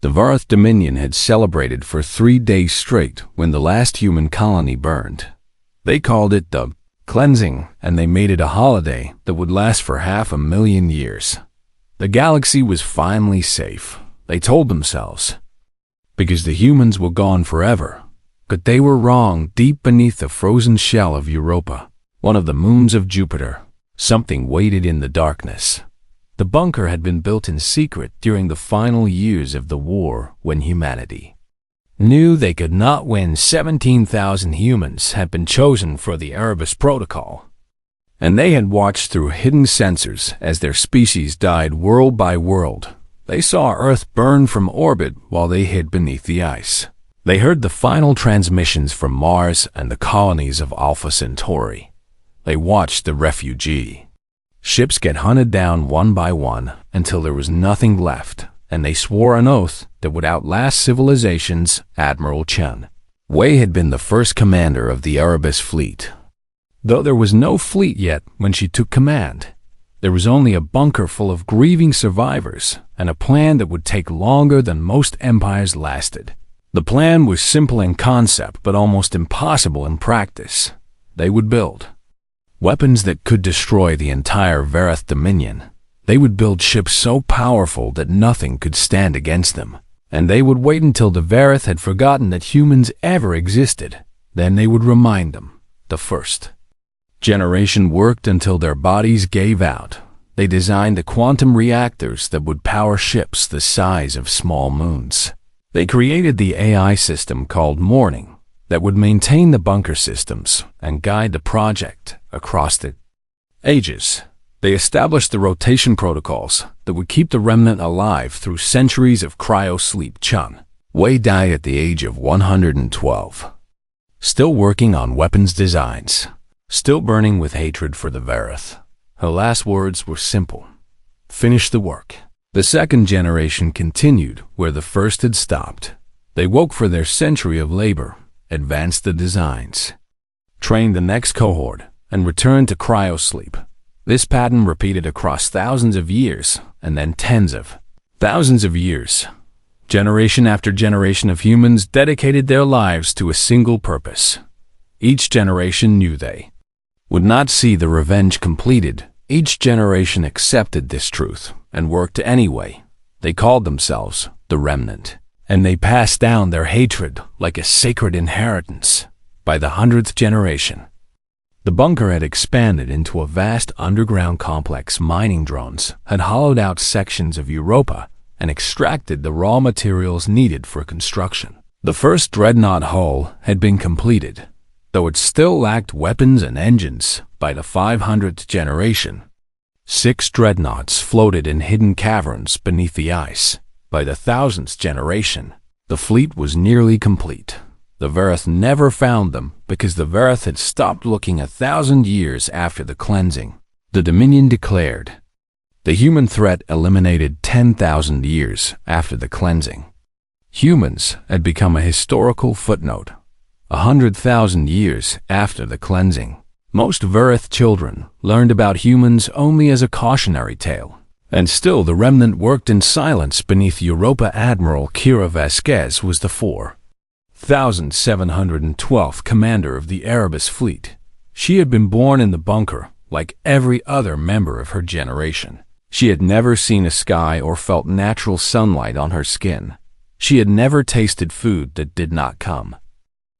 The Vareth Dominion had celebrated for 3 days straight when the last human colony burned. They called it the cleansing, and they made it a holiday that would last for 500,000 years. The galaxy was finally safe, they told themselves, because the humans were gone forever. But they were wrong. Deep beneath the frozen shell of Europa, one of the moons of Jupiter, something waited in the darkness. The bunker had been built in secret during the final years of the war, when humanity knew they could not win. 17,000 humans had been chosen for the Erebus Protocol, and they had watched through hidden sensors as their species died world by world. They saw Earth burn from orbit while they hid beneath the ice. They heard the final transmissions from Mars and the colonies of Alpha Centauri. They watched the refugee ships get hunted down one by one until there was nothing left, and they swore an oath that would outlast civilizations. Admiral Chen Wei had been the first commander of the Erebus fleet. Though there was no fleet yet when she took command, there was only a bunker full of grieving survivors and a plan that would take longer than most empires lasted. The plan was simple in concept but almost impossible in practice. They would build weapons that could destroy the entire Vareth Dominion. They would build ships so powerful that nothing could stand against them. And they would wait until the Vareth had forgotten that humans ever existed. Then they would remind them. The first generation worked until their bodies gave out. They designed the quantum reactors that would power ships the size of small moons. They created the AI system called Morning that would maintain the bunker systems and guide the project across the ages. They established the rotation protocols that would keep the remnant alive through centuries of cryo-sleep. Chen Wei died at the age of 112, still working on weapons designs, still burning with hatred for the Vareth. Her last words were simple: finish the work. The second generation continued where the first had stopped. They woke for their century of labor, advanced the designs, trained the next cohort, and returned to cryo-sleep. This pattern repeated across thousands of years, and then tens of thousands of years. Generation after generation of humans dedicated their lives to a single purpose. Each generation knew they would not see the revenge completed. Each generation accepted this truth and worked anyway. They called themselves the Remnant, and they passed down their hatred like a sacred inheritance. By the 100th generation, the bunker had expanded into a vast underground complex. Mining drones had hollowed out sections of Europa and extracted the raw materials needed for construction. The first dreadnought hull had been completed, though it still lacked weapons and engines. By the 500th generation, 6 dreadnoughts floated in hidden caverns beneath the ice. By the 1000th generation, the fleet was nearly complete. The Vareth never found them because the Vareth had stopped looking 1,000 years after the cleansing. The Dominion declared the human threat eliminated 10,000 years after the cleansing. Humans had become a historical footnote 100,000 years after the cleansing. Most Vareth children learned about humans only as a cautionary tale. And still the Remnant worked in silence beneath Europa. Admiral Kira Vasquez was the 4,712th commander of the Erebus fleet. She had been born in the bunker like every other member of her generation. She had never seen a sky or felt natural sunlight on her skin. She had never tasted food that did not come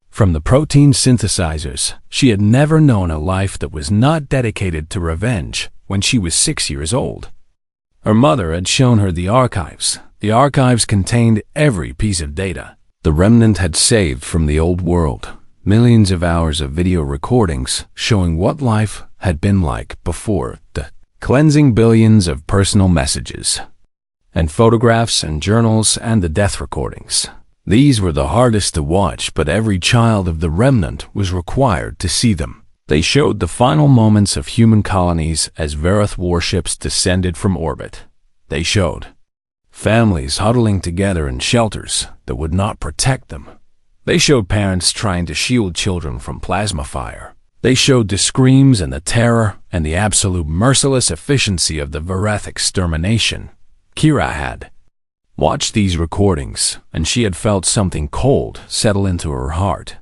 from the protein synthesizers. She had never known a life that was not dedicated to revenge. When she was 6 years old, her mother had shown her the archives. The archives contained every piece of data the Remnant had saved from the old world. Millions of hours of video recordings showing what life had been like before the cleansing, billions of personal messages and photographs and journals and the death recordings. These were the hardest to watch, but every child of the Remnant was required to see them. They showed the final moments of human colonies as Vareth warships descended from orbit. They showed families huddling together in shelters that would not protect them. They showed parents trying to shield children from plasma fire. They showed the screams and the terror and the absolute merciless efficiency of the Vareth extermination. Kira had watched these recordings, and she had felt something cold settle into her heart.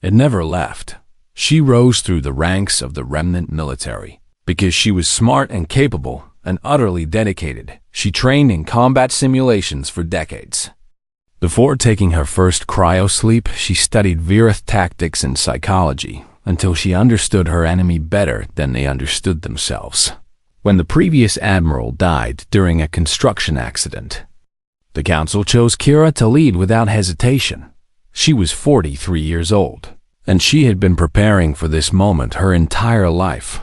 It never left. She rose through the ranks of the remnant military. Because she was smart and capable and utterly dedicated, she trained in combat simulations for decades. Before taking her first cryosleep, she studied Virith tactics and psychology until she understood her enemy better than they understood themselves. When the previous admiral died during a construction accident, the council chose Kira to lead without hesitation. She was 43 years old, and she had been preparing for this moment her entire life.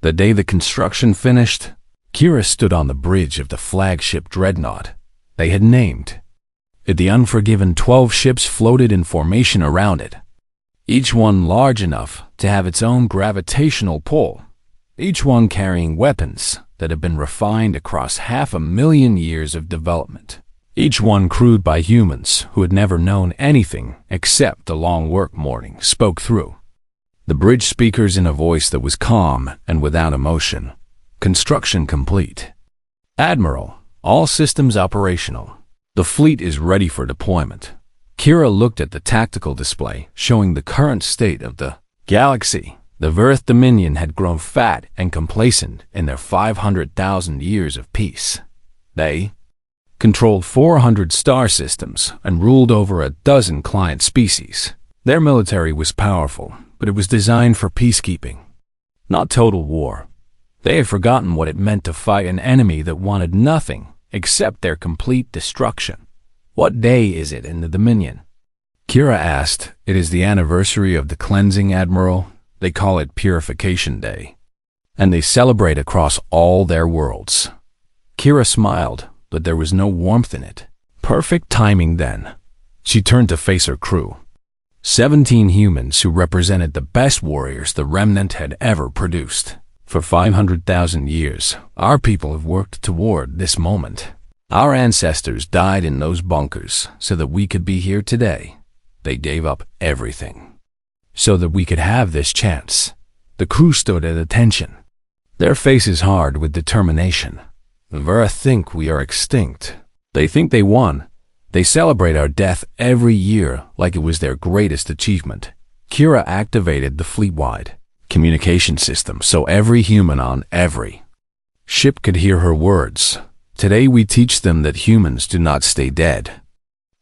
The day the construction finished, Kira stood on the bridge of the flagship dreadnought they had named. The unforgiven 12 ships floated in formation around it, each one large enough to have its own gravitational pull, each one carrying weapons that had been refined across 500,000 years of development, each one crewed by humans who had never known anything except the long work morning spoke through. The bridge speakers in a voice that was calm and without emotion. Construction complete. Admiral, all systems operational. The fleet is ready for deployment. Kira looked at the tactical display showing the current state of the galaxy. The Virith Dominion had grown fat and complacent in their 500,000 years of peace. They controlled 400 star systems and ruled over a dozen client species. Their military was powerful, but it was designed for peacekeeping, not total war. They had forgotten what it meant to fight an enemy that wanted nothing except their complete destruction. What day is it in the Dominion? Kira asked. It is the anniversary of the cleansing, Admiral. They call it Purification Day, and they celebrate across all their worlds. Kira smiled, but there was no warmth in it. Perfect timing then. She turned to face her crew. 17 humans who represented the best warriors the Remnant had ever produced. For 500,000 years, our people have worked toward this moment. Our ancestors died in those bunkers so that we could be here today. They gave up everything so that we could have this chance. The crew stood at attention, their faces hard with determination. The Virith think we are extinct. They think they won. They celebrate our death every year like it was their greatest achievement. Kira activated the fleet-wide communication system so every human on every ship could hear her words. Today we teach them that humans do not stay dead.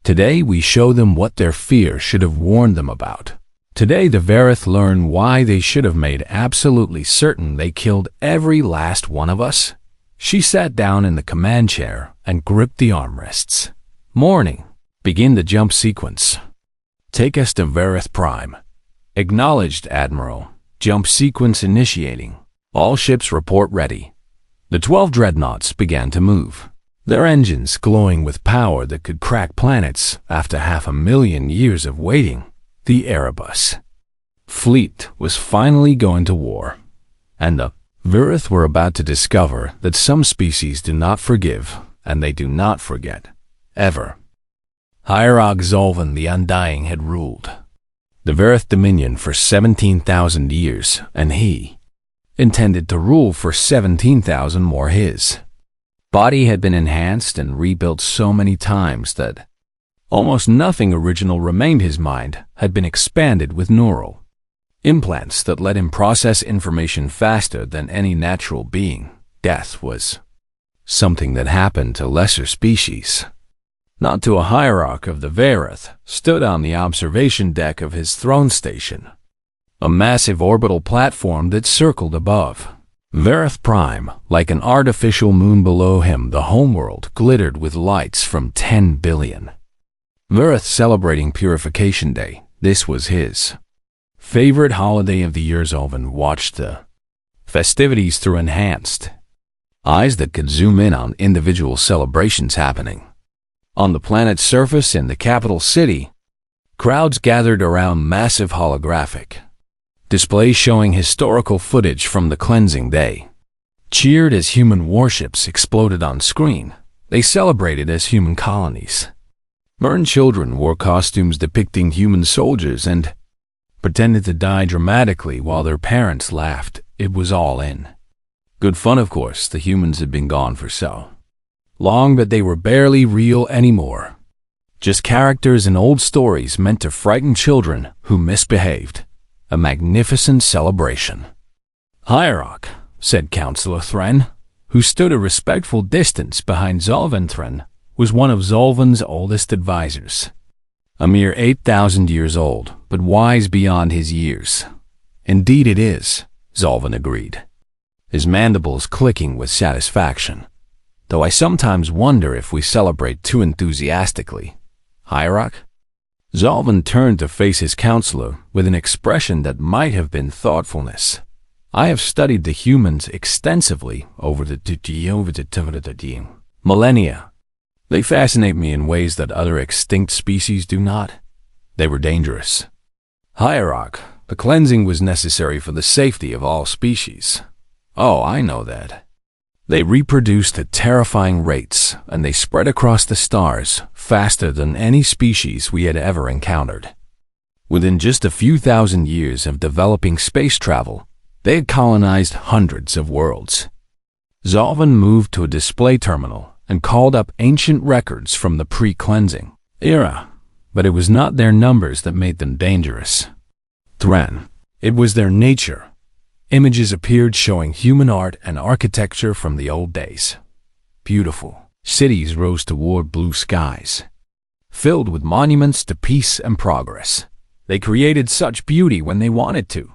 Today we show them what their fear should have warned them about. Today the Virith learn why they should have made absolutely certain they killed every last one of us. She sat down in the command chair and gripped the armrests. Morning. Begin the jump sequence. Take us to Virith Prime. Acknowledged, Admiral. Jump sequence initiating. All ships report ready. The 12 dreadnoughts began to move, their engines glowing with power that could crack planets after 500,000 years of waiting. The Erebus fleet was finally going to war, and the Virith were about to discover that some species do not forgive, and they do not forget, ever. Hierarch Zolvan the Undying had ruled the Virith Dominion for 17,000 years, and he intended to rule for 17,000 more. His body had been enhanced and rebuilt so many times that almost nothing original remained. His mind had been expanded with neural implants that let him process information faster than any natural being. Death was something that happened to lesser species, not to a hierarch of the Virith. Stood on the observation deck of his throne station, a massive orbital platform that circled above Virith Prime. Like an artificial moon below him, the homeworld glittered with lights from 10 billion. Virith celebrating Purification Day. This was his favorite holiday of the year. Zolvan watched the festivities through enhanced eyes that could zoom in on individual celebrations happening. On the planet's surface in the capital city, crowds gathered around massive holographic displays showing historical footage from the cleansing day. Cheered as human warships exploded on screen. They celebrated as human colonies. Mern children wore costumes depicting human soldiers and pretended to die dramatically while their parents laughed. It was all in good fun, of course. The humans had been gone for so long that they were barely real anymore. Just characters in old stories meant to frighten children who misbehaved. A magnificent celebration. Hierarch, said Councillor Thren, who stood a respectful distance behind Zolvan. Thren was one of Zolvan's oldest advisors. A mere 8,000 years old, but wise beyond his years. Indeed it is, Zolvan agreed, his mandibles clicking with satisfaction. Though I sometimes wonder if we celebrate too enthusiastically. Hierarch? Zolvan turned to face his counselor with an expression that might have been thoughtfulness. I have studied the humans extensively over the millennia. They fascinate me in ways that other extinct species do not. They were dangerous. Hierarch, the cleansing was necessary for the safety of all species. Oh, I know that. They reproduced at terrifying rates, and they spread across the stars faster than any species we had ever encountered. Within just a few thousand years of developing space travel, they had colonized hundreds of worlds. Zolvan moved to a display terminal and called up ancient records from the pre-cleansing era, but it was not their numbers that made them dangerous. Thren, it was their nature. Images appeared showing human art and architecture from the old days. Beautiful cities rose toward blue skies, filled with monuments to peace and progress. They created such beauty when they wanted to.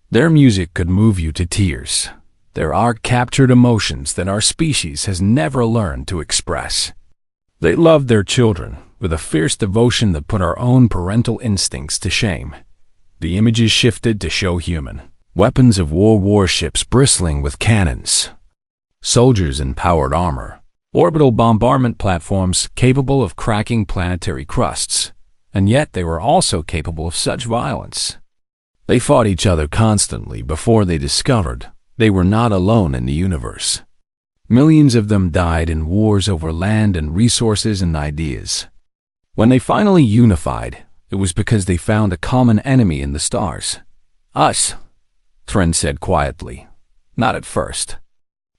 Their music could move you to tears. Their art captured emotions that our species has never learned to express. They loved their children with a fierce devotion that put our own parental instincts to shame. The images shifted to show human. Weapons of war, warships bristling with cannons, soldiers in powered armor, orbital bombardment platforms capable of cracking planetary crusts, and yet they were also capable of such violence. They fought each other constantly before they discovered they were not alone in the universe. Millions of them died in wars over land and resources and ideas. When they finally unified, it was because they found a common enemy in the stars. Us. Thren said quietly. Not at first.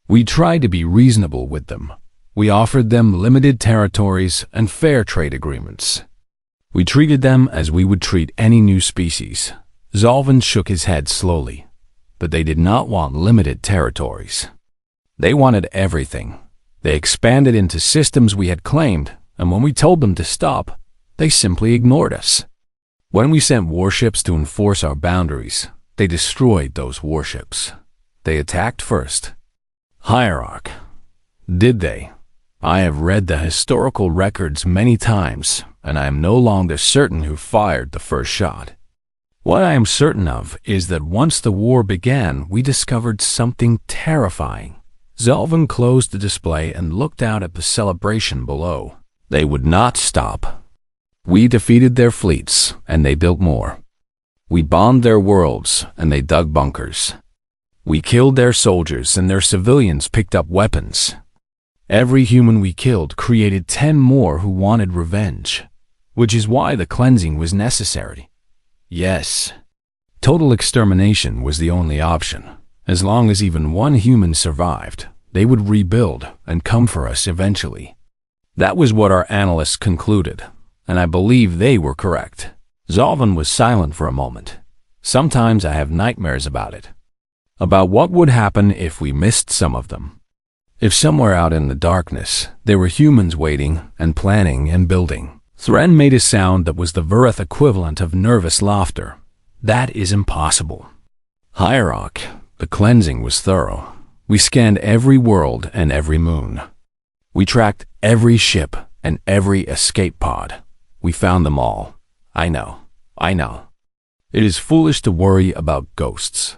We tried to be reasonable with them. We offered them limited territories and fair trade agreements. We treated them as we would treat any new species. Zolvan shook his head slowly, but they did not want limited territories. They wanted everything. They expanded into systems we had claimed, and when we told them to stop, they simply ignored us. When we sent warships to enforce our boundaries, they destroyed those warships. They attacked first. Hierarch. Did they? I have read the historical records many times, and I am no longer certain who fired the first shot. What I am certain of is that once the war began, we discovered something terrifying. Zolvan closed the display and looked out at the celebration below. They would not stop. We defeated their fleets, and they built more. We bombed their worlds, and they dug bunkers. We killed their soldiers, and their civilians picked up weapons. Every human we killed created 10 more who wanted revenge, which is why the cleansing was necessary. Yes, total extermination was the only option. As long as even one human survived, they would rebuild and come for us eventually. That was what our analysts concluded, and I believe they were correct. Zolvan was silent for a moment. Sometimes I have nightmares about it. About what would happen if we missed some of them. If somewhere out in the darkness, there were humans waiting and planning and building. Thren made a sound that was the Verith equivalent of nervous laughter. That is impossible. Hierarch, the cleansing was thorough. We scanned every world and every moon. We tracked every ship and every escape pod. We found them all. I know. It is foolish to worry about ghosts.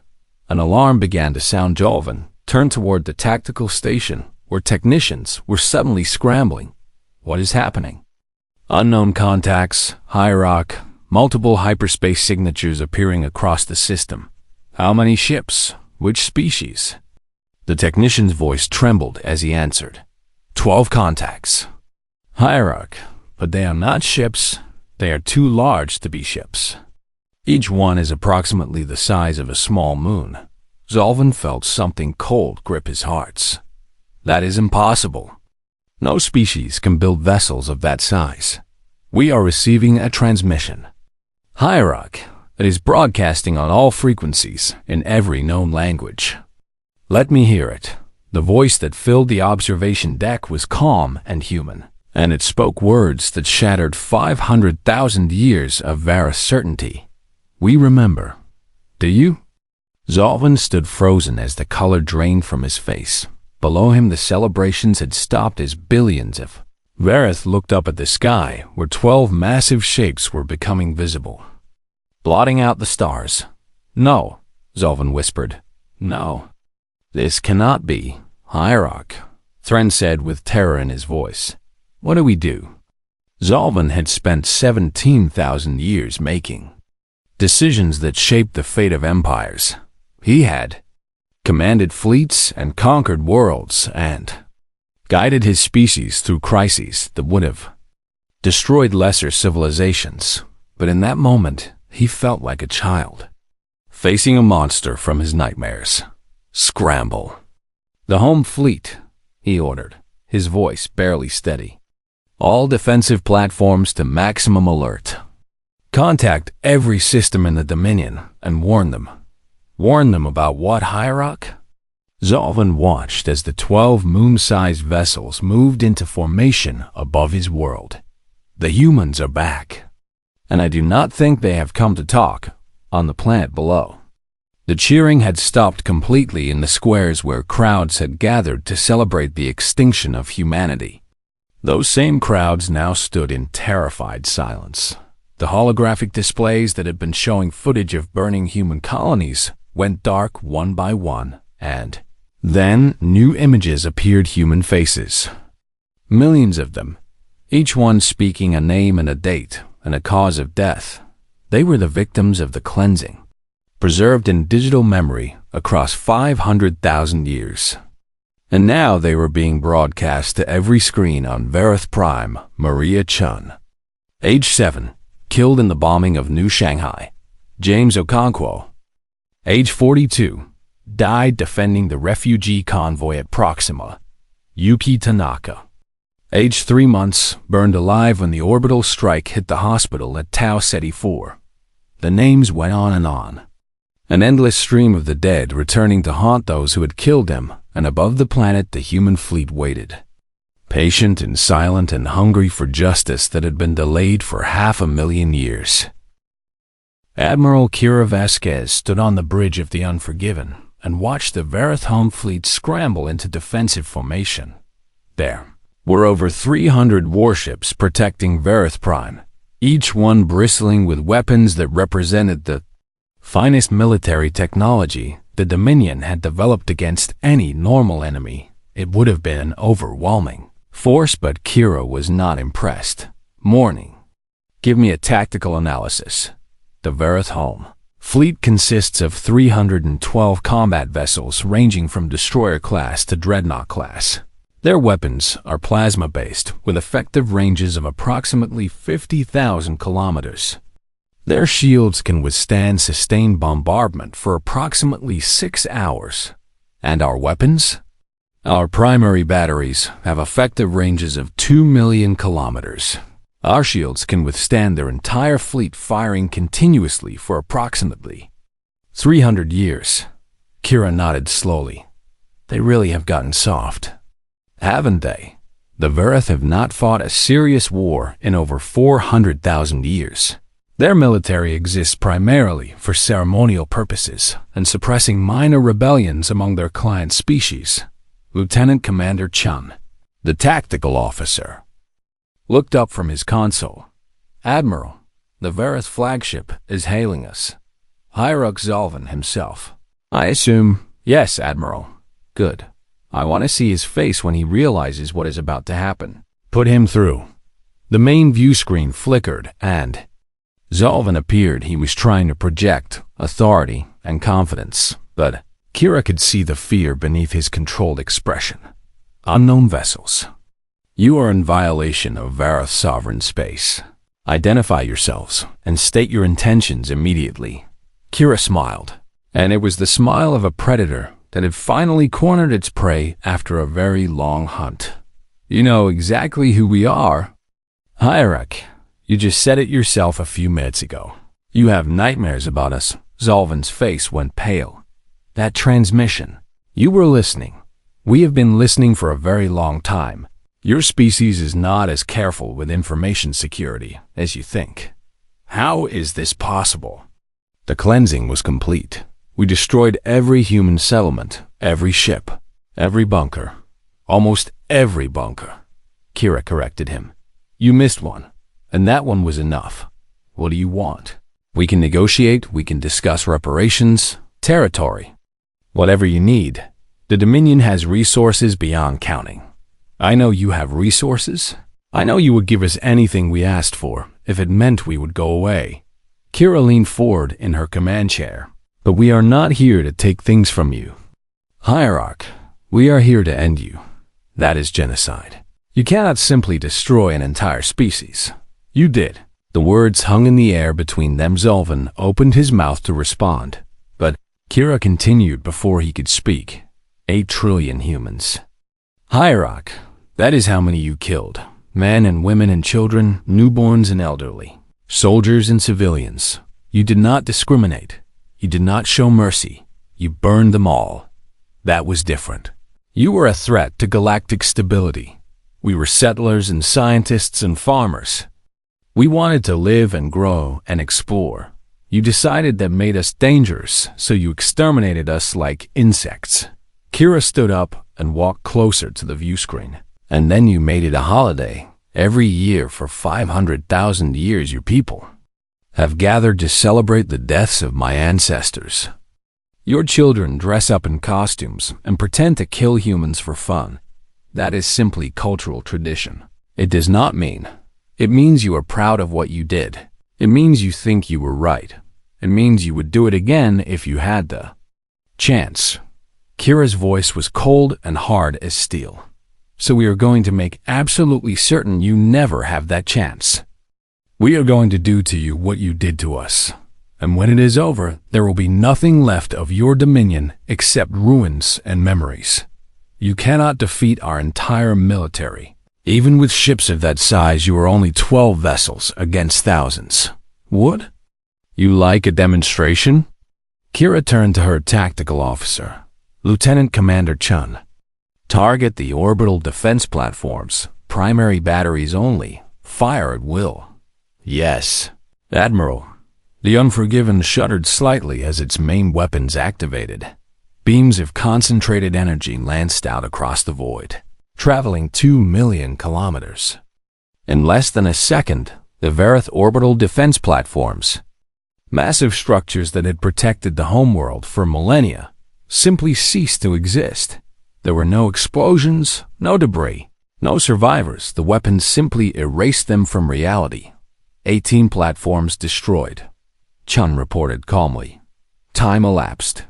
An alarm began to sound. Zolvan turned toward the tactical station, where technicians were suddenly scrambling. What is happening? Unknown contacts, Hierarch, multiple hyperspace signatures appearing across the system. How many ships? Which species? The technician's voice trembled as he answered. 12 contacts. Hierarch, but they are not ships. They are too large to be ships. Each one is approximately the size of a small moon. Zolvan felt something cold grip his heart. That is impossible. No species can build vessels of that size. We are receiving a transmission. HFY, it is broadcasting on all frequencies in every known language. Let me hear it. The voice that filled the observation deck was calm and human, and it spoke words that shattered 500,000 years of Varus certainty. We remember. Do you? Zolvan stood frozen as the color drained from his face. Below him, the celebrations had stopped as billions of Vareth looked up at the sky, where 12 massive shapes were becoming visible, blotting out the stars. No, Zolvan whispered. No. This cannot be. HFY, Thren said with terror in his voice. What do we do? Zolvan had spent 17,000 years making decisions that shaped the fate of empires. He had commanded fleets and conquered worlds and guided his species through crises that would have destroyed lesser civilizations. But in that moment, he felt like a child, facing a monster from his nightmares. Scramble. The home fleet, he ordered, his voice barely steady. All defensive platforms to maximum alert. Contact every system in the Dominion and warn them. Warn them about what, HFY? Zolvan watched as the 12 moon-sized vessels moved into formation above his world. The humans are back, and I do not think they have come to talk on the planet below. The cheering had stopped completely in the squares where crowds had gathered to celebrate the extinction of humanity. Those same crowds now stood in terrified silence. The holographic displays that had been showing footage of burning human colonies went dark one by one, and then new images appeared, human faces. Millions of them, each one speaking a name and a date and a cause of death. They were the victims of the cleansing, preserved in digital memory across 500,000 years. And now they were being broadcast to every screen on Vareth Prime. Maria Chun, age 7, killed in the bombing of New Shanghai. James Okonkwo, age 42, died defending the refugee convoy at Proxima. Yuki Tanaka, age 3 months, burned alive when the orbital strike hit the hospital at Tau Ceti 4. The names went on and on. An endless stream of the dead returning to haunt those who had killed them, and above the planet the human fleet waited, patient and silent and hungry for justice that had been delayed for 500,000 years. Admiral Kira Vasquez stood on the bridge of the Unforgiven and watched the Vareth home fleet scramble into defensive formation. There were over 300 warships protecting Vareth Prime, each one bristling with weapons that represented the finest military technology the Dominion had developed against any normal enemy. It would have been an overwhelming force, but Kira was not impressed. Morning. Give me a tactical analysis. The Vareth home fleet consists of 312 combat vessels ranging from destroyer class to dreadnought class. Their weapons are plasma-based with effective ranges of approximately 50,000 kilometers. Their shields can withstand sustained bombardment for approximately 6 hours. And our weapons? Our primary batteries have effective ranges of 2 million kilometers. Our shields can withstand their entire fleet firing continuously for approximately 300 years. Kira nodded slowly. They really have gotten soft, haven't they? The Vareth have not fought a serious war in over 400,000 years. Their military exists primarily for ceremonial purposes and suppressing minor rebellions among their client species. Lieutenant Commander Chun, the tactical officer, looked up from his console. Admiral, the Vareth flagship is hailing us. HFY Zolvan himself. I assume, yes, Admiral. Good. I want to see his face when he realizes what is about to happen. Put him through. The main view screen flickered and Zolvan appeared. He was trying to project authority and confidence, but Kira could see the fear beneath his controlled expression. Unknown vessels. You are in violation of Vareth sovereign space. Identify yourselves and state your intentions immediately. Kira smiled, and it was the smile of a predator that had finally cornered its prey after a very long hunt. You know exactly who we are. Hierarch, you just said it yourself a few minutes ago. You have nightmares about us. Zolvan's face went pale. That transmission. You were listening. We have been listening for a very long time. Your species is not as careful with information security as you think. How is this possible? The cleansing was complete. We destroyed every human settlement, every ship, every bunker. Almost every bunker. Kira corrected him. You missed one, and that one was enough. What do you want? We can negotiate, we can discuss reparations, territory. Whatever you need. The Dominion has resources beyond counting. I know you have resources. I know you would give us anything we asked for if it meant we would go away. Kira leaned forward in her command chair. But we are not here to take things from you. Hierarch, we are here to end you. That is genocide. You cannot simply destroy an entire species. You did. The words hung in the air between them. Zolvan opened his mouth to respond, but Kira continued before he could speak. 8 trillion humans. Hierarch, that is how many you killed. Men and women and children, newborns and elderly. Soldiers and civilians. You did not discriminate. You did not show mercy. You burned them all. That was different. You were a threat to galactic stability. We were settlers and scientists and farmers. We wanted to live and grow and explore. You decided that made us dangerous, so you exterminated us like insects. Kira stood up and walked closer to the view screen. And then you made it a holiday. Every year for 500,000 years your people have gathered to celebrate the deaths of my ancestors. Your children dress up in costumes and pretend to kill humans for fun. That is simply cultural tradition. It does not mean. It means you are proud of what you did. It means you think you were right. It means you would do it again if you had the chance. Kira's voice was cold and hard as steel. So we are going to make absolutely certain you never have that chance. We are going to do to you what you did to us. And when it is over, there will be nothing left of your dominion except ruins and memories. You cannot defeat our entire military. Even with ships of that size, you are only 12 vessels against thousands. What? You like a demonstration? Kira turned to her tactical officer, Lieutenant Commander Chun. Target the orbital defense platforms. Primary batteries only. Fire at will. Yes, Admiral. The Unforgiven shuddered slightly as its main weapons activated. Beams of concentrated energy lanced out across the void, traveling 2 million kilometers. In less than a second, the Verith orbital defense platforms, massive structures that had protected the homeworld for millennia, simply ceased to exist. There were no explosions, no debris, no survivors. The weapons simply erased them from reality. 18 platforms destroyed. Chun reported calmly. Time elapsed.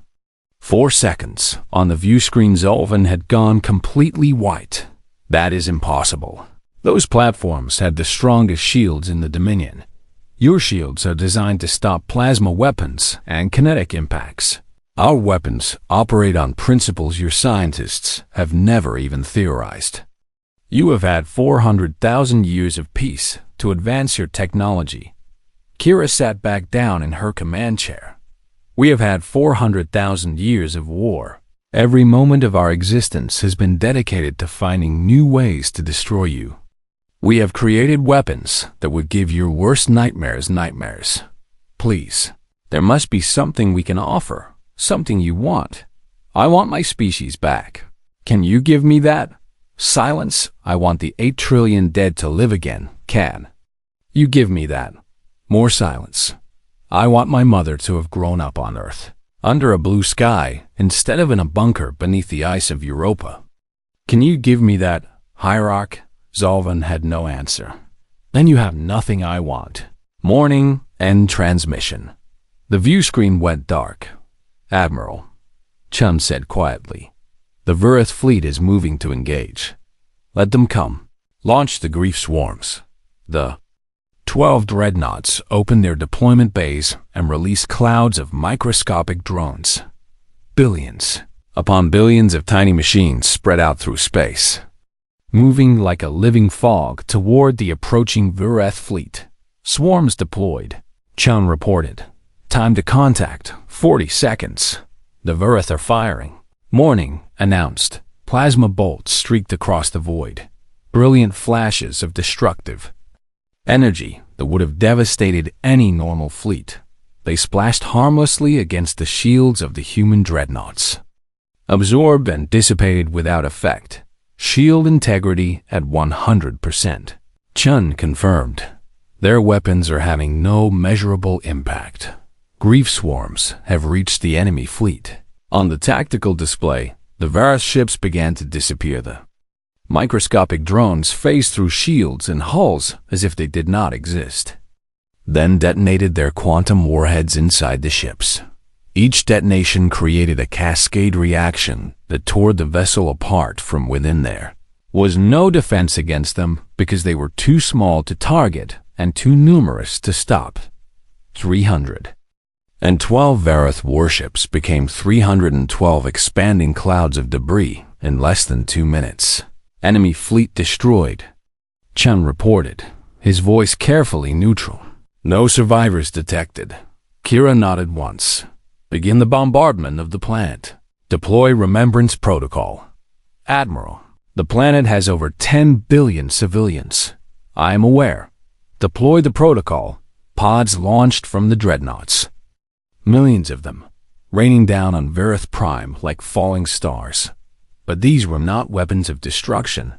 4 seconds. On the view screen, Zolvan had gone completely white. That is impossible. Those platforms had the strongest shields in the Dominion. Your shields are designed to stop plasma weapons and kinetic impacts. Our weapons operate on principles your scientists have never even theorized. You have had 400,000 years of peace to advance your technology. Kira sat back down in her command chair. We have had 400,000 years of war. Every moment of our existence has been dedicated to finding new ways to destroy you. We have created weapons that would give your worst nightmares nightmares. Please, there must be something we can offer, something you want. I want my species back. Can you give me that? Silence. I want the 8 trillion dead to live again. Can you give me that? More silence. I want my mother to have grown up on Earth, under a blue sky, instead of in a bunker beneath the ice of Europa. Can you give me that, Hierarch? Zolvan had no answer. Then you have nothing I want. Morning, end transmission. The view screen went dark. Admiral, Chun said quietly, the Verith fleet is moving to engage. Let them come. Launch the grief swarms. The 12 dreadnoughts opened their deployment bays and released clouds of microscopic drones. Billions upon billions of tiny machines spread out through space. moving like a living fog toward the approaching Vereth fleet. Swarms deployed, Chun reported. Time to contact, 40 seconds. The Vereth are firing. Morning, announced. Plasma bolts streaked across the void. Brilliant flashes of destructive energy that would have devastated any normal fleet. They splashed harmlessly against the shields of the human dreadnoughts. Absorbed and dissipated without effect. Shield integrity at 100%. Chun confirmed. Their weapons are having no measurable impact. Grief swarms have reached the enemy fleet. On the tactical display, the Varus ships began to disappear. The microscopic drones phased through shields and hulls as if they did not exist. Then detonated their quantum warheads inside the ships. Each detonation created a cascade reaction that tore the vessel apart from within. There was no defense against them because they were too small to target and too numerous to stop. 312 Vareth warships became 312 expanding clouds of debris in less than 2 minutes. Enemy fleet destroyed, Chun reported, his voice carefully neutral. No survivors detected. Kira nodded once. Begin the bombardment of the planet. Deploy Remembrance Protocol. Admiral, the planet has over 10 billion civilians. I am aware. Deploy the protocol. Pods launched from the dreadnoughts. Millions of them, raining down on Vereth Prime like falling stars. But these were not weapons of destruction.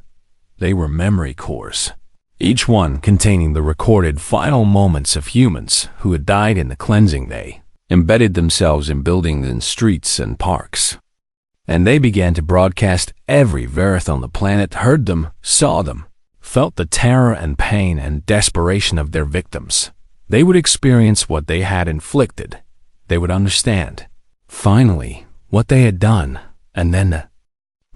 They were memory cores, each one containing the recorded final moments of humans who had died in the cleansing. They embedded themselves in buildings and streets and parks. And they began to broadcast. Every Vereth on the planet heard them, saw them, felt the terror and pain and desperation of their victims. They would experience what they had inflicted. They would understand, finally, what they had done, and then the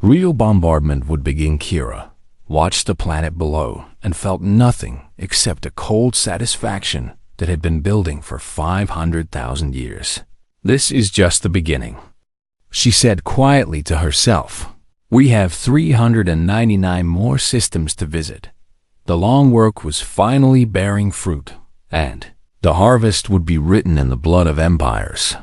real bombardment would begin. Kira watched the planet below and felt nothing except a cold satisfaction that had been building for 500,000 years. This is just the beginning, she said quietly to herself. We have 399 more systems to visit. The long work was finally bearing fruit, and the harvest would be written in the blood of empires.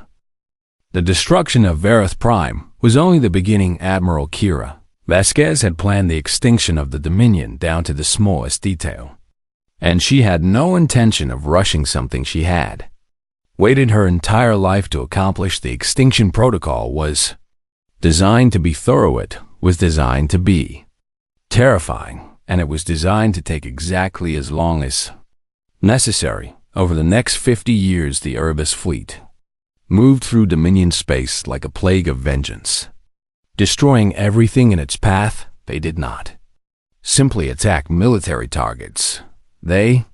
The destruction of Vereth Prime was only the beginning. Admiral Kira Vasquez had planned the extinction of the Dominion down to the smallest detail, and she had no intention of rushing something she had waited her entire life to accomplish. The extinction protocol was designed to be thorough. It was designed to be terrifying, and it was designed to take exactly as long as necessary. Over the next 50 years, the Erebus fleet moved through Dominion space like a plague of vengeance, destroying everything in its path. They did not simply attack military targets. They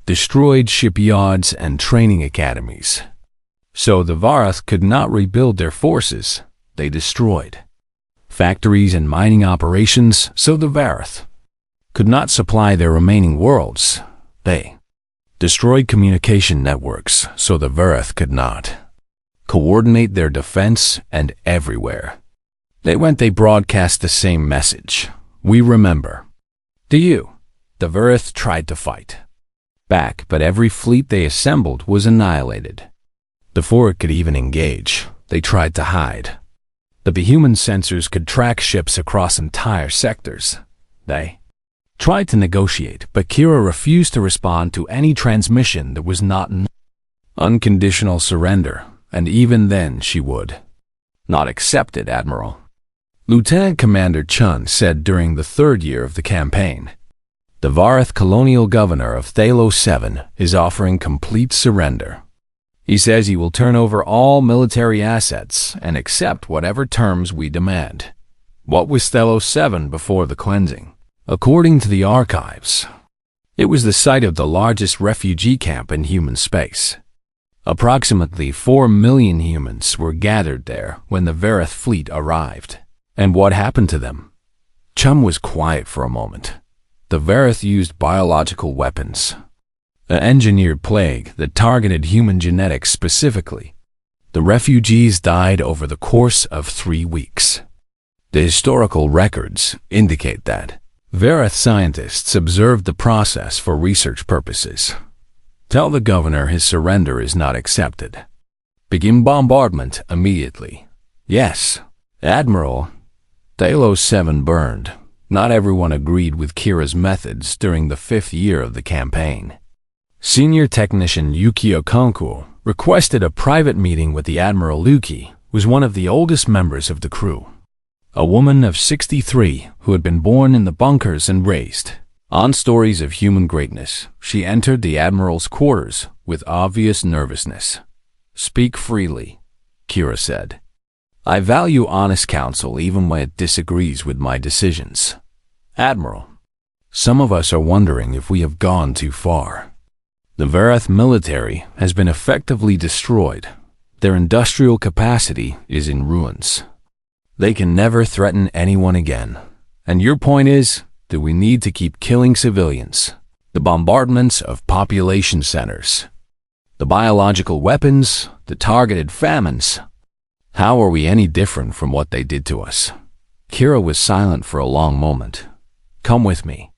destroyed shipyards and training academies. So the Vareth could not rebuild their forces. They destroyed factories and mining operations, so the Vareth could not supply their remaining worlds. They destroyed communication networks, so the Vereth could not coordinate their defense. And everywhere they broadcast the same message. We remember. Do you? The Vereth tried to fight back, but every fleet they assembled was annihilated. Before it could even engage, they tried to hide. The Behuman sensors could track ships across entire sectors. They tried to negotiate, but Kira refused to respond to any transmission that was not an unconditional surrender, and even then she would not accept it. Admiral, Lieutenant Commander Chun said during the 3rd year of the campaign, the Vareth colonial governor of Thalos 7 is offering complete surrender. He says he will turn over all military assets and accept whatever terms we demand. What was Thalos 7 before the cleansing? According to the archives, it was the site of the largest refugee camp in human space. Approximately 4 million humans were gathered there when the Vereth fleet arrived. And what happened to them? Chum was quiet for a moment. The Vereth used biological weapons, an engineered plague that targeted human genetics specifically. The refugees died over the course of 3 weeks. The historical records indicate that Vareth scientists observed the process for research purposes. Tell the governor his surrender is not accepted. Begin bombardment immediately. Yes, Admiral. Talos 7 burned. Not everyone agreed with Kira's methods during the 5th year of the campaign. Senior technician Yuki Okonkwo requested a private meeting with the Admiral. Yuki was one of the oldest members of the crew. A woman of 63 who had been born in the bunkers and raised on stories of human greatness. She entered the Admiral's quarters with obvious nervousness. Speak freely, Kira said. I value honest counsel even when it disagrees with my decisions. Admiral, some of us are wondering if we have gone too far. The Vareth military has been effectively destroyed. Their industrial capacity is in ruins. They can never threaten anyone again. And your point is, do we need to keep killing civilians? The bombardments of population centers, the biological weapons, the targeted famines. How are we any different from what they did to us? Kira was silent for a long moment. Come with me.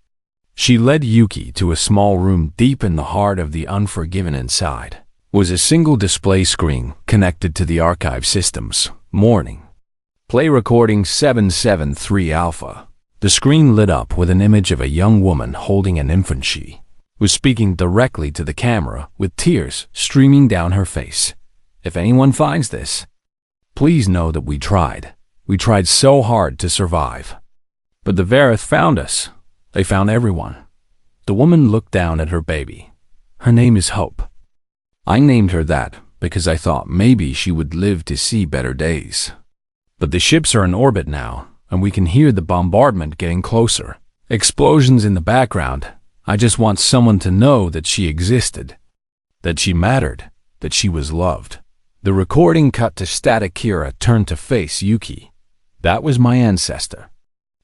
She led Yuki to a small room deep in the heart of the Unforgiven. Inside was a single display screen connected to the archive systems. Morning. Play recording 773 Alpha. The screen lit up with an image of a young woman holding an infant. She was speaking directly to the camera with tears streaming down her face. If anyone finds this, please know that we tried. We tried so hard to survive. But the Vareth found us. They found everyone. The woman looked down at her baby. Her name is Hope. I named her that because I thought maybe she would live to see better days. But the ships are in orbit now, and we can hear the bombardment getting closer. Explosions in the background. I just want someone to know that she existed, that she mattered, that she was loved. The recording cut to static. Kira turned to face Yuki. That was my ancestor.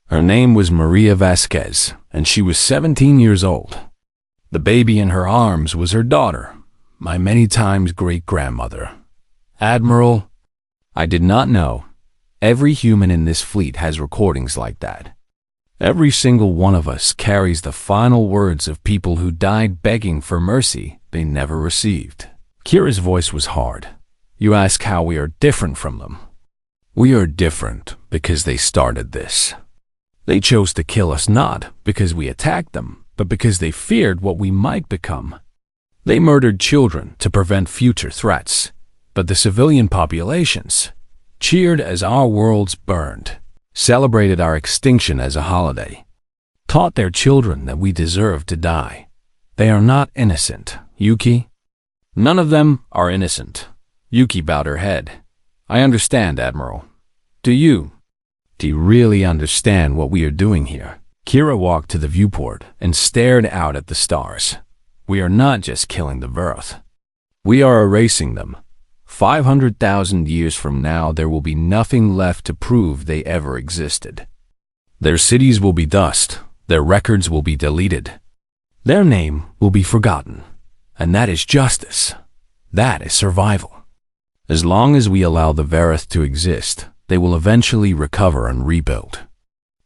Her name was Maria Vasquez, and she was 17 years old. The baby in her arms was her daughter, my many times great-grandmother. Admiral, I did not know. Every human in this fleet has recordings like that. Every single one of us carries the final words of people who died begging for mercy they never received. Kira's voice was hard. You ask how we are different from them. We are different because they started this. They chose to kill us not because we attacked them, but because they feared what we might become. They murdered children to prevent future threats, but the civilian populations cheered as our worlds burned, celebrated our extinction as a holiday, taught their children that we deserve to die. They are not innocent, Yuki. None of them are innocent. Yuki bowed her head. I understand, Admiral. Do you? Do you really understand what we are doing here? Kira walked to the viewport and stared out at the stars. We are not just killing the Vareth. We are erasing them. 500,000 years from now, there will be nothing left to prove they ever existed. Their cities will be dust. Their records will be deleted. Their name will be forgotten. And that is justice. That is survival. As long as we allow the Vareth to exist, they will eventually recover and rebuild.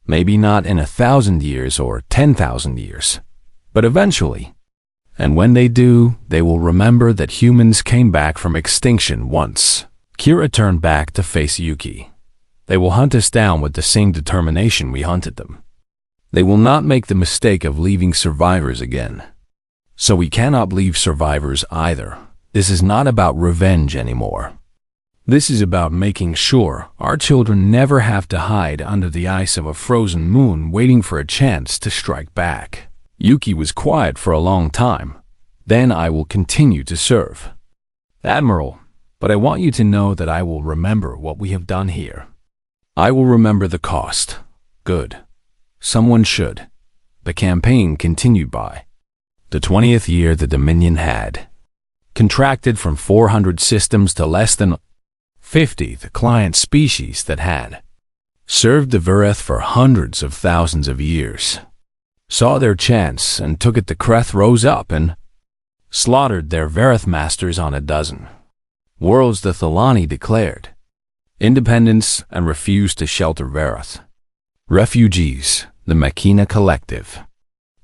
Maybe not in 1,000 years or 10,000 years, but eventually. And when they do, they will remember that humans came back from extinction once. Kira turned back to face Yuki. They will hunt us down with the same determination we hunted them. They will not make the mistake of leaving survivors again. So we cannot leave survivors either. This is not about revenge anymore. This is about making sure our children never have to hide under the ice of a frozen moon waiting for a chance to strike back. Yuki was quiet for a long time. Then I will continue to serve. Admiral, but I want you to know that I will remember what we have done here. I will remember the cost. Good. Someone should. The campaign continued by. The 20th year the Dominion had contracted from 400 systems to less than 50, the client species that had served the Vareth for hundreds of thousands of years, saw their chance and took it. The Kreth rose up and slaughtered their Vareth masters on a dozen worlds. The Thalani declared independence and refused to shelter Vareth refugees. the Machina Collective.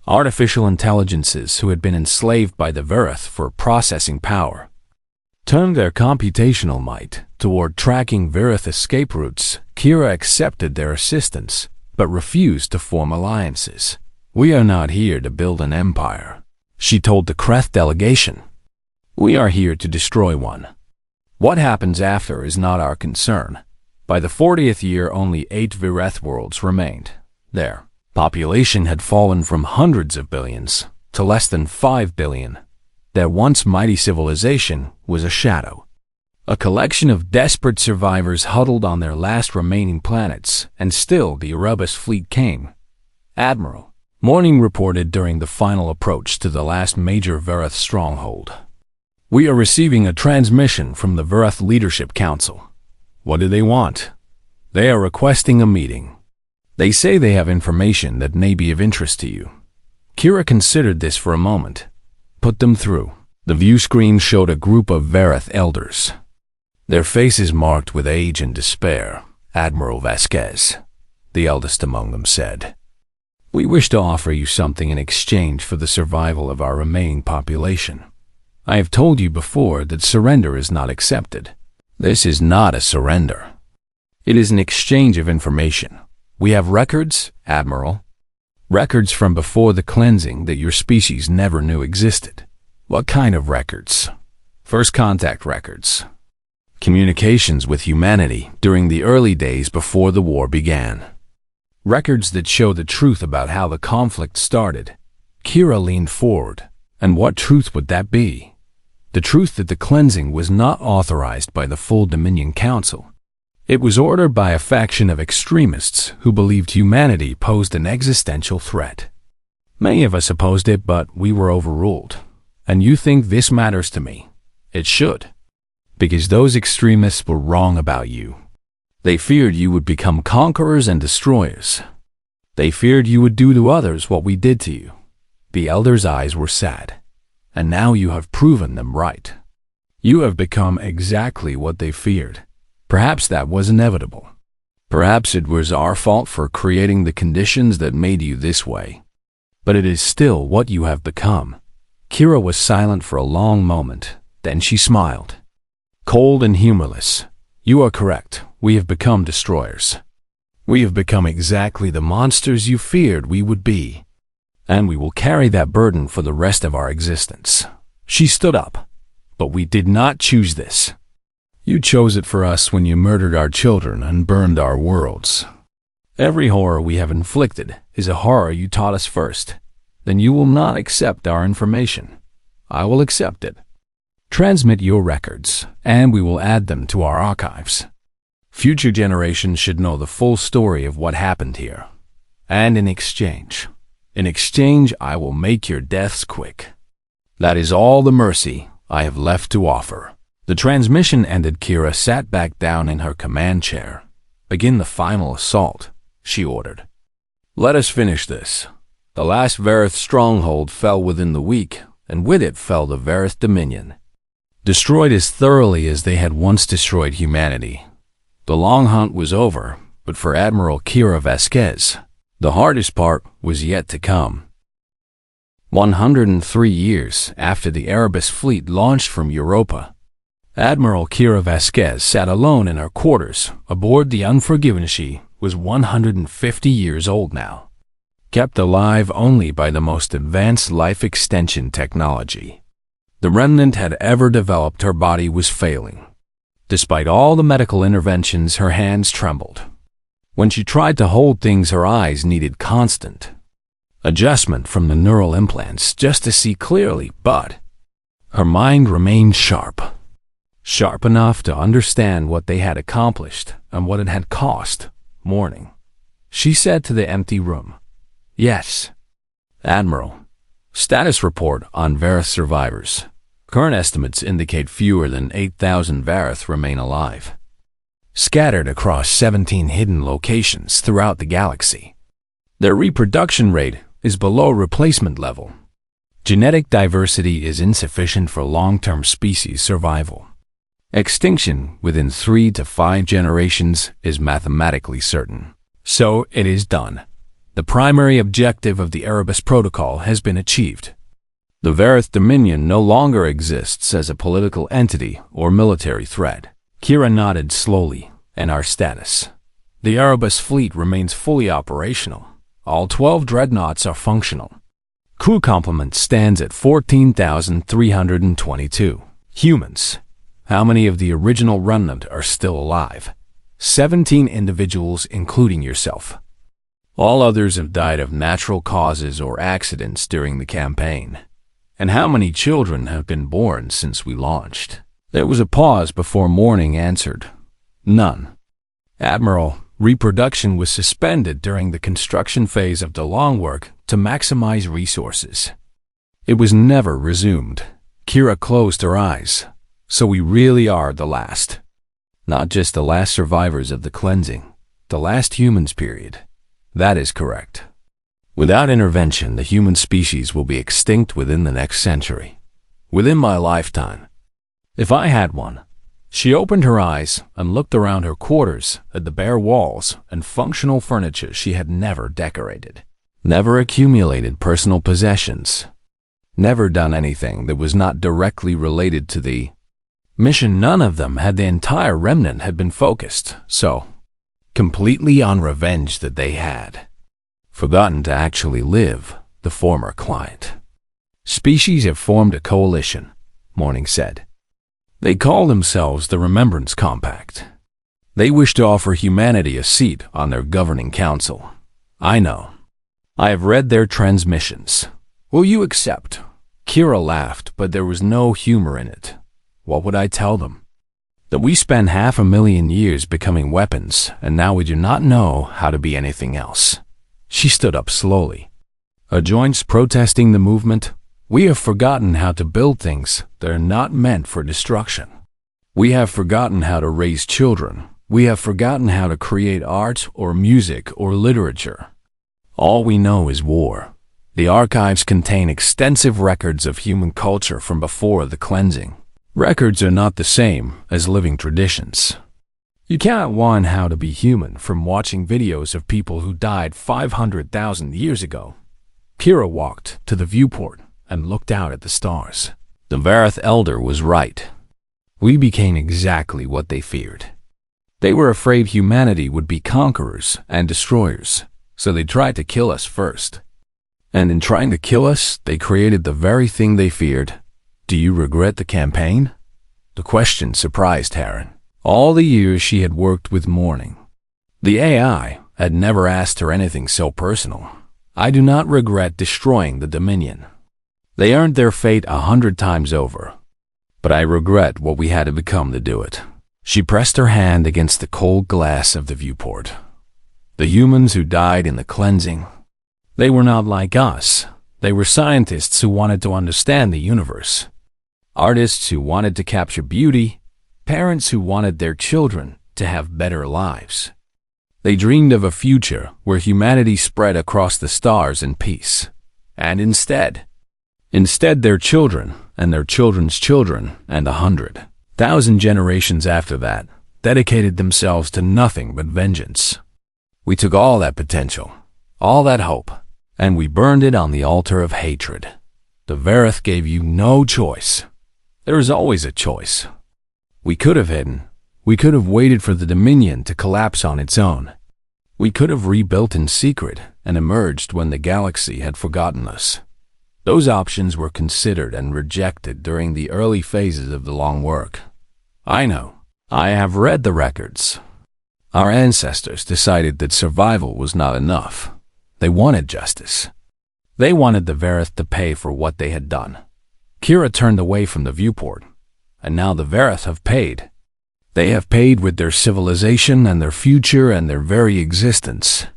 Artificial intelligences who had been enslaved by the Verith for processing power turned their computational might toward tracking Verith escape routes. Kira accepted their assistance, but refused to form alliances. "We are not here to build an empire," she told the Kreth delegation. "We are here to destroy one. What happens after is not our concern." By the 40th year, only 8 Verith worlds remained. Their population had fallen from hundreds of billions to less than 5 billion. Their once mighty civilization was a shadow. A collection of desperate survivors huddled on their last remaining planets, and still the Erebus fleet came. "Admiral," Morning reported during the final approach to the last major Verith stronghold, "we are receiving a transmission from the Verith Leadership Council." "What do they want?" "They are requesting a meeting. They say they have information that may be of interest to you." Kira considered this for a moment. "Put them through." The view screen showed a group of Verith elders, their faces marked with age and despair. "Admiral Vasquez," the eldest among them said, "we wish to offer you something in exchange for the survival of our remaining population. I have told you before that surrender is not accepted. This is not a surrender. It is an exchange of information. We have records, Admiral. Records from before the cleansing that your species never knew existed." "What kind of records?" "First contact records. Communications with humanity during the early days before the war began. Records that show the truth about how the conflict started." Kira leaned forward. "And what truth would that be?" "The truth that the cleansing was not authorized by the full Dominion Council. It was ordered by a faction of extremists who believed humanity posed an existential threat. Many of us opposed it, but we were overruled. And you think this matters to me? It should. Because those extremists were wrong about you. They feared you would become conquerors and destroyers. They feared you would do to others what we did to you." The elder's eyes were sad. "And now you have proven them right. You have become exactly what they feared. Perhaps that was inevitable. Perhaps it was our fault for creating the conditions that made you this way. But it is still what you have become." Kira was silent for a long moment. Then she smiled. Cold and humorless. "You are correct. We have become destroyers. We have become exactly the monsters you feared we would be. And we will carry that burden for the rest of our existence." She stood up. "But we did not choose this. You chose it for us when you murdered our children and burned our worlds. Every horror we have inflicted is a horror you taught us first. Then you will not accept our information. I will accept it. Transmit your records, and we will add them to our archives. Future generations should know the full story of what happened here. And in exchange, I will make your deaths quick. That is all the mercy I have left to offer." The transmission ended. Kira sat back down in her command chair. "Begin the final assault," she ordered. "Let us finish this." The last Verith stronghold fell within the week, and with it fell the Verith Dominion, destroyed as thoroughly as they had once destroyed humanity. The long hunt was over, but for Admiral Kira Vasquez, the hardest part was yet to come. 103 years after the Erebus fleet launched from Europa, Admiral Kira Vasquez sat alone in her quarters aboard the Unforgiven. She was 150 years old now, kept alive only by the most advanced life extension technology the remnant had ever developed. Her body was failing. Despite all the medical interventions, her hands trembled. When she tried to hold things, her eyes needed constant adjustment from the neural implants just to see clearly, but her mind remained sharp enough to understand what they had accomplished and what it had cost. Morning. She said to the empty room. "Yes, Admiral. Status report on Verith survivors. Current estimates indicate fewer than 8,000 Verith remain alive, scattered across 17 hidden locations throughout the galaxy. Their reproduction rate is below replacement level. Genetic diversity is insufficient for long-term species survival. Extinction within 3 to 5 generations is mathematically certain. So it is done. The primary objective of the Erebus Protocol has been achieved. The Varith Dominion no longer exists as a political entity or military threat. Kira nodded slowly. And our status. The Erebus fleet remains fully operational. All 12 dreadnoughts are functional. Crew complement stands at 14,322. Humans. How many of the original remnant are still alive? 17 individuals, including yourself. All others have died of natural causes or accidents during the campaign. And how many children have been born since we launched? There was a pause before Morning answered. None. Admiral, reproduction was suspended during the construction phase of the long work to maximize resources. It was never resumed. Kira closed her eyes. So we really are the last. Not just the last survivors of the cleansing, the last humans period. That is correct. Without intervention, the human species will be extinct within the next century. Within my lifetime. If I had one. She opened her eyes and looked around her quarters at the bare walls and functional furniture she had never decorated. Never accumulated personal possessions. Never done anything that was not directly related to the mission. None of them had the entire remnant had been focused, so completely on revenge that they had. Forgotten to actually live, the former client. Species have formed a coalition, Morning said. They call themselves the Remembrance Compact. They wish to offer humanity a seat on their governing council. I know. I have read their transmissions. Will you accept? Kira laughed, but there was no humor in it. What would I tell them? That we spent 500,000 years becoming weapons, and now we do not know how to be anything else. She stood up slowly. Her joints protesting the movement. We have forgotten how to build things that are not meant for destruction. We have forgotten how to raise children. We have forgotten how to create art or music or literature. All we know is war. The archives contain extensive records of human culture from before the cleansing. Records are not the same as living traditions. You can't learn how to be human from watching videos of people who died 500,000 years ago. Kira walked to the viewport and looked out at the stars. The Varith Elder was right. We became exactly what they feared. They were afraid humanity would be conquerors and destroyers, so they tried to kill us first. And in trying to kill us, they created the very thing they feared. Do you regret the campaign? The question surprised Taryn. All the years she had worked with Morning, the AI had never asked her anything so personal. I do not regret destroying the Dominion. They earned their fate 100 times over. But I regret what we had to become to do it. She pressed her hand against the cold glass of the viewport. The humans who died in the cleansing, they were not like us. They were scientists who wanted to understand the universe. Artists who wanted to capture beauty. Parents who wanted their children to have better lives. They dreamed of a future where humanity spread across the stars in peace. And instead their children and their children's children and 100,000 generations after that dedicated themselves to nothing but vengeance. We took all that potential, all that hope, and we burned it on the altar of hatred. The Varith gave you no choice. There is always a choice. We could have hidden. We could have waited for the Dominion to collapse on its own. We could have rebuilt in secret and emerged when the galaxy had forgotten us. Those options were considered and rejected during the early phases of the long work. I know. I have read the records. Our ancestors decided that survival was not enough. They wanted justice. They wanted the Varith to pay for what they had done. Kira turned away from the viewport, and now the Varith have paid. They have paid with their civilization and their future and their very existence.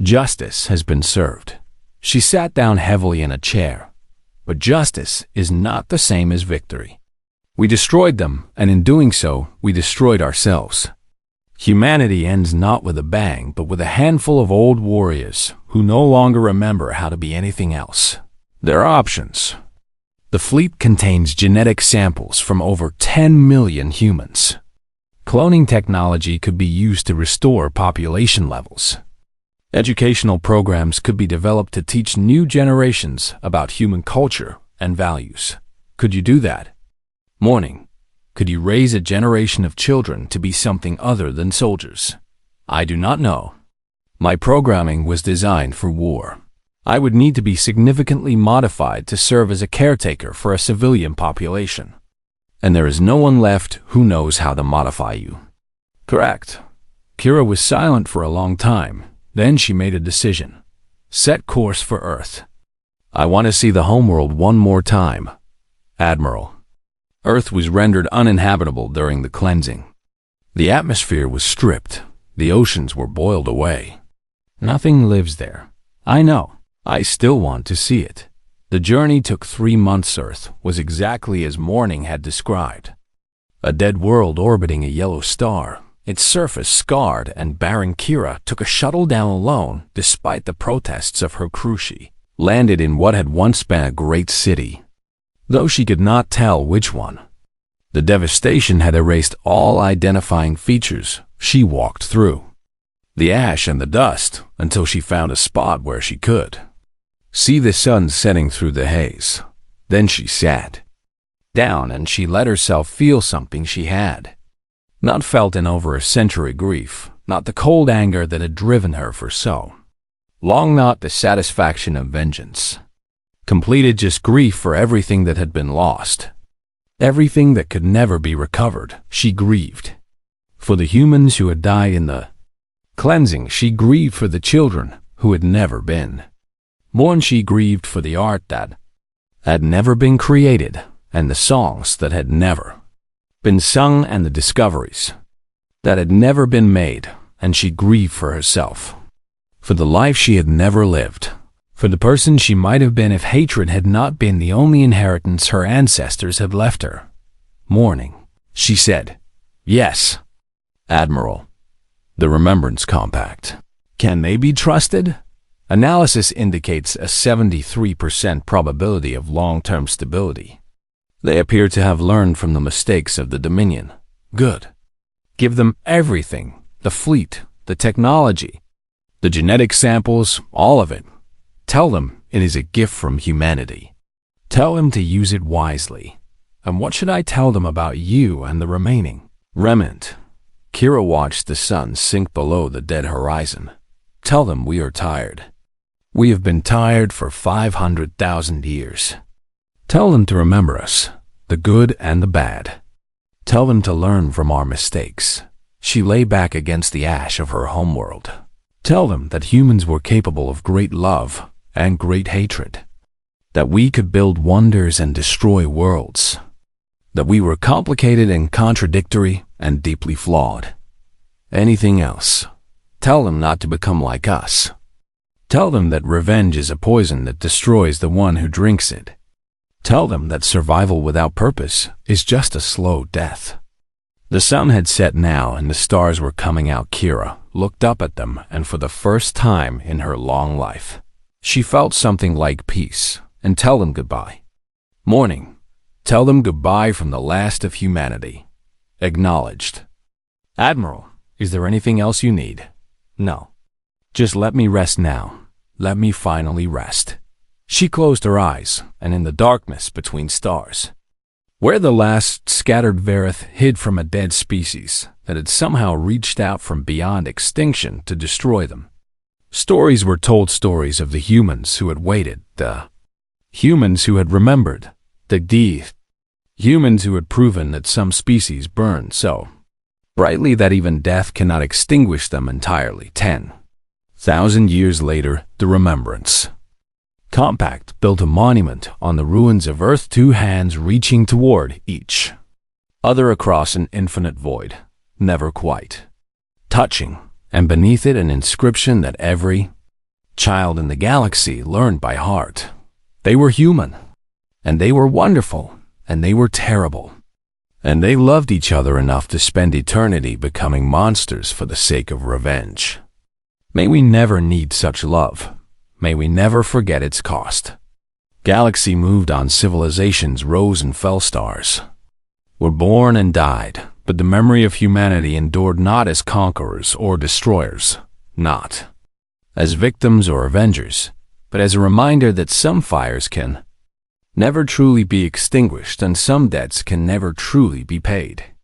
Justice has been served. She sat down heavily in a chair. But justice is not the same as victory. We destroyed them, and in doing so, we destroyed ourselves. Humanity ends not with a bang, but with a handful of old warriors who no longer remember how to be anything else. There are options. The fleet contains genetic samples from over 10 million humans. Cloning technology could be used to restore population levels. Educational programs could be developed to teach new generations about human culture and values. Could you do that? Morning. Could you raise a generation of children to be something other than soldiers? I do not know. My programming was designed for war. I would need to be significantly modified to serve as a caretaker for a civilian population. And there is no one left who knows how to modify you. Correct. Kira was silent for a long time. Then she made a decision. Set course for Earth. I want to see the homeworld one more time. Admiral. Earth was rendered uninhabitable during the cleansing. The atmosphere was stripped. The oceans were boiled away. Nothing lives there. I know. I still want to see it. The journey took 3 months. Earth was exactly as Morning had described. A dead world orbiting a yellow star. Its surface scarred, and Baron Kira took a shuttle down alone despite the protests of her crew. She landed in what had once been a great city, though she could not tell which one. The devastation had erased all identifying features she walked through. The ash and the dust, until she found a spot where she could see the sun setting through the haze. Then she sat down and she let herself feel something she had not felt in over a century. Grief, not the cold anger that had driven her for so long, not the satisfaction of vengeance. Completed, just grief for everything that had been lost, everything that could never be recovered. She grieved for the humans who had died in the cleansing. She grieved for the children who had never been born. She grieved for the art that had never been created, and the songs that had never been sung, and the discoveries that had never been made. And she grieved for herself, for the life she had never lived, for the person she might have been if hatred had not been the only inheritance her ancestors had left her. Morning. She said, "Yes, Admiral. The Remembrance Compact. Can they be trusted?" Analysis indicates a 73% probability of long-term stability. They appear to have learned from the mistakes of the Dominion. Good. Give them everything, the fleet, the technology, the genetic samples, all of it. Tell them it is a gift from humanity. Tell them to use it wisely. And what should I tell them about you and the remaining remnant? Kira watched the sun sink below the dead horizon. Tell them we are tired. We have been tired for 500,000 years. Tell them to remember us, the good and the bad. Tell them to learn from our mistakes. She lay back against the ash of her homeworld. Tell them that humans were capable of great love and great hatred, that we could build wonders and destroy worlds, that we were complicated and contradictory and deeply flawed. Anything else? Tell them not to become like us. Tell them that revenge is a poison that destroys the one who drinks it. Tell them that survival without purpose is just a slow death. The sun had set now and the stars were coming out. Kira looked up at them, and for the first time in her long life, she felt something like peace. And tell them goodbye. Morning. Tell them goodbye from the last of humanity. Acknowledged. Admiral, is there anything else you need? No. Just let me rest now. Let me finally rest. She closed her eyes, and in the darkness between stars, where the last scattered Verith hid from a dead species that had somehow reached out from beyond extinction to destroy them, stories were told, stories of the humans who had waited, the humans who had remembered, the humans who had proven that some species burn so brightly that even death cannot extinguish them entirely. 10,000 years later, the Remembrance Compact built a monument on the ruins of Earth, 2 hands reaching toward each other across an infinite void, never quite touching, and beneath it an inscription that every child in the galaxy learned by heart. They were human, and they were wonderful, and they were terrible, and they loved each other enough to spend eternity becoming monsters for the sake of revenge. May we never need such love. May we never forget its cost. Galaxy moved on, civilizations rose and fell, stars were born and died, but the memory of humanity endured, not as conquerors or destroyers, not as victims or avengers, but as a reminder that some fires can never truly be extinguished and some debts can never truly be paid.